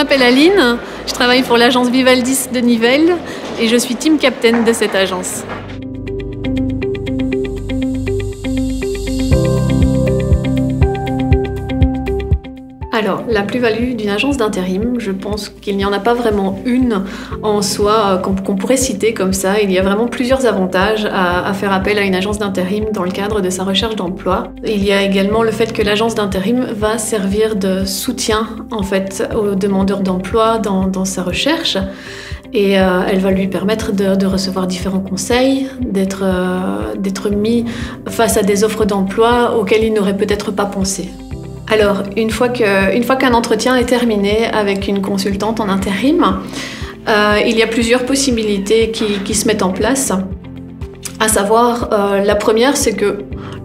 m'appelle Aline, je travaille pour l'agence Vivaldis de Nivelles et je suis team captain de cette agence. Alors, la plus-value d'une agence d'intérim, je pense qu'il n'y en a pas vraiment une en soi qu'on pourrait citer comme ça. Il y a vraiment plusieurs avantages à faire appel à une agence d'intérim dans le cadre de sa recherche d'emploi. Il y a également le fait que l'agence d'intérim va servir de soutien en fait aux demandeurs d'emploi dans sa recherche. Et elle va lui permettre de recevoir différents conseils, d'être mis face à des offres d'emploi auxquelles il n'aurait peut-être pas pensé. Alors, une fois qu'un entretien est terminé avec une consultante en intérim, il y a plusieurs possibilités qui se mettent en place. À savoir, la première, c'est que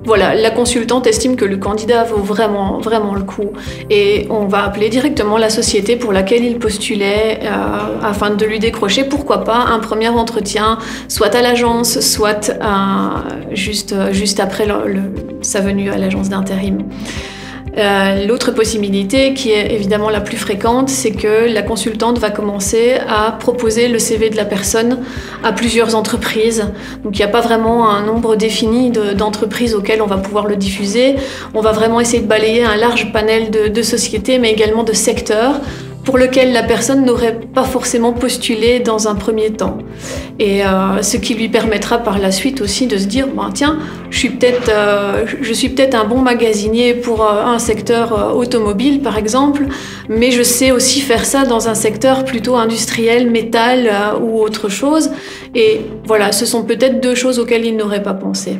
voilà, la consultante estime que le candidat vaut vraiment le coup et on va appeler directement la société pour laquelle il postulait afin de lui décrocher, pourquoi pas, un premier entretien, soit à l'agence, soit juste après sa venue à l'agence d'intérim. L'autre possibilité, qui est évidemment la plus fréquente, c'est que la consultante va commencer à proposer le CV de la personne à plusieurs entreprises. Donc il n'y a pas vraiment un nombre défini d'entreprises auxquelles on va pouvoir le diffuser. On va vraiment essayer de balayer un large panel de sociétés, mais également de secteurs, pour lequel la personne n'aurait pas forcément postulé dans un premier temps. Et ce qui lui permettra par la suite aussi de se dire tiens, je suis peut-être un bon magasinier pour un secteur automobile par exemple, mais je sais aussi faire ça dans un secteur plutôt industriel, métal ou autre chose. Et voilà, ce sont peut-être deux choses auxquelles il n'aurait pas pensé.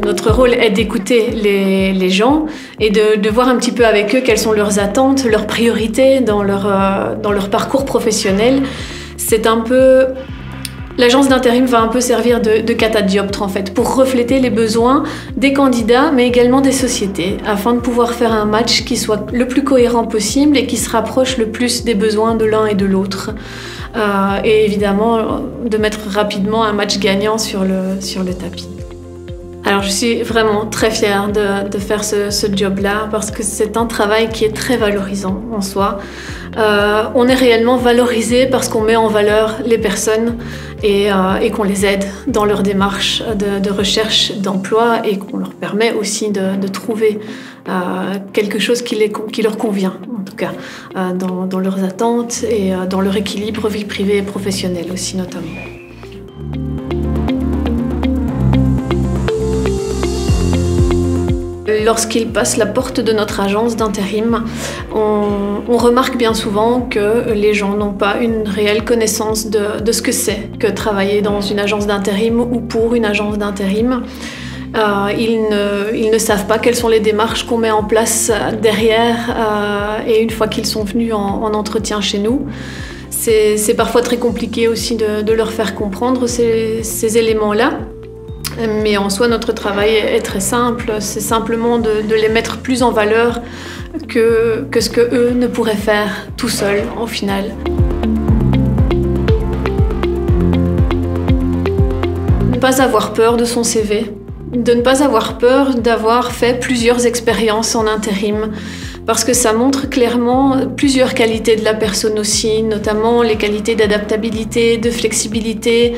Notre rôle est d'écouter les gens et de voir un petit peu avec eux quelles sont leurs attentes, leurs priorités dans leur parcours professionnel. C'est un peu... L'agence d'intérim va un peu servir de catadioptre en fait, pour refléter les besoins des candidats mais également des sociétés, afin de pouvoir faire un match qui soit le plus cohérent possible et qui se rapproche le plus des besoins de l'un et de l'autre. Et évidemment, de mettre rapidement un match gagnant sur le tapis. Alors je suis vraiment très fière de faire ce job-là parce que c'est un travail qui est très valorisant en soi. On est réellement valorisé parce qu'on met en valeur les personnes et qu'on les aide dans leur démarche de recherche d'emploi et qu'on leur permet aussi de trouver quelque chose qui leur convient, en tout cas, dans leurs attentes et dans leur équilibre vie privée et professionnelle aussi notamment. Lorsqu'ils passent la porte de notre agence d'intérim, on remarque bien souvent que les gens n'ont pas une réelle connaissance de ce que c'est que travailler dans une agence d'intérim ou pour une agence d'intérim. Ils ne savent pas quelles sont les démarches qu'on met en place derrière et une fois qu'ils sont venus en entretien chez nous. C'est parfois très compliqué aussi de leur faire comprendre ces éléments-là. Mais en soi, notre travail est très simple. C'est simplement de les mettre plus en valeur que ce qu'eux ne pourraient faire tout seuls, au final. Ne pas avoir peur de son CV. De ne pas avoir peur d'avoir fait plusieurs expériences en intérim. Parce que ça montre clairement plusieurs qualités de la personne aussi, notamment les qualités d'adaptabilité, de flexibilité.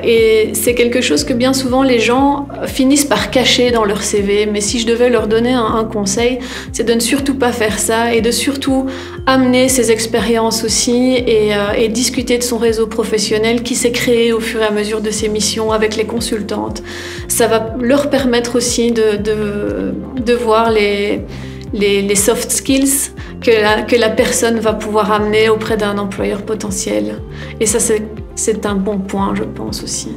Et c'est quelque chose que bien souvent les gens finissent par cacher dans leur CV. Mais si je devais leur donner un conseil, c'est de ne surtout pas faire ça et de surtout amener ses expériences aussi et discuter de son réseau professionnel qui s'est créé au fur et à mesure de ses missions avec les consultantes. Ça va leur permettre aussi de voir les soft skills que la personne va pouvoir amener auprès d'un employeur potentiel. Et ça, c'est un bon point, je pense aussi.